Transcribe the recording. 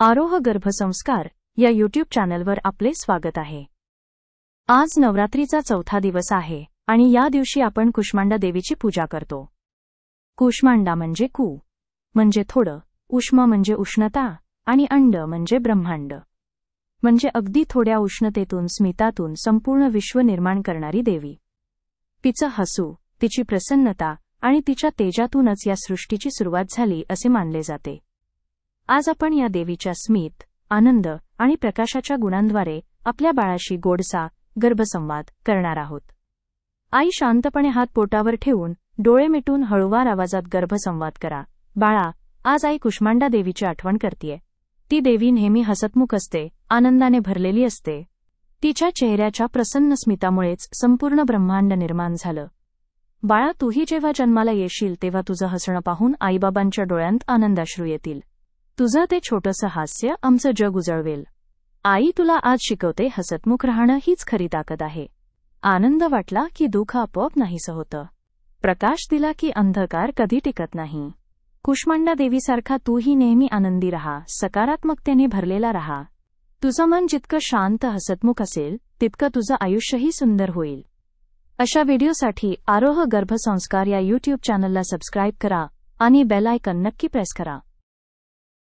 आरोह गर्भसंस्कार या यूट्यूब चॅनलवर आपले स्वागत आहे. आज नवरात्रीचा चौथा दिवस आहे आणि या दिवशी आपण कुष्मांडा देवीची पूजा करतो. कुष्मांडा म्हणजे कु म्हणजे थोडं, उष्म म्हणजे उष्णता आणि अंड म्हणजे ब्रह्मांड. म्हणजे अगदी थोड्या उष्णतेतून स्मितातून संपूर्ण विश्व निर्माण करणारी देवी. तिचं हसू, तिची प्रसन्नता आणि तिच्या तेजातूनच या सृष्टीची सुरुवात झाली असे मानले जाते. आज आपण या देवीच्या स्मित, आनंद आणि प्रकाशाच्या गुणांद्वारे आपल्या बाळाशी गोडसा गर्भसंवाद करणार आहोत. आई शांतपणे हात पोटावर ठेवून डोळे मिटून हळूवार आवाजात गर्भसंवाद करा. बाळा, आज आई कुष्मांडा देवीची आठवण करतीये. ती देवी नेहमी हसतमुख असते, आनंदाने भरलेली असते. तिच्या चेहऱ्याच्या प्रसन्न स्मितामुळेच संपूर्ण ब्रह्मांड निर्माण झालं. बाळा, तूही जेव्हा जन्माला येशील तेव्हा तुझं हसणं पाहून आईबाबांच्या डोळ्यांत आनंदाश्रू येतील. तुझं ते छोटंसं हास्य आमचं जग उजळवेल. आई तुला आज शिकवते, हसतमुख राहणं हीच खरी ताकद आहे. आनंद वाटला की दुःख आपोआप नाहीसं होतं. प्रकाश दिला की अंधकार कधी टिकत नाही. कुष्मांडा देवीसारखा तूही नेहमी आनंदी राहा, सकारात्मकतेने भरलेला राहा. तुझं मन जितकं शांत हसतमुख असेल तितकं तुझं आयुष्यही सुंदर होईल. अशा व्हिडिओसाठी आरोह गर्भसंस्कार या यूट्यूब चॅनलला सबस्क्राईब करा आणि बेल आयकॉन नक्की प्रेस करा.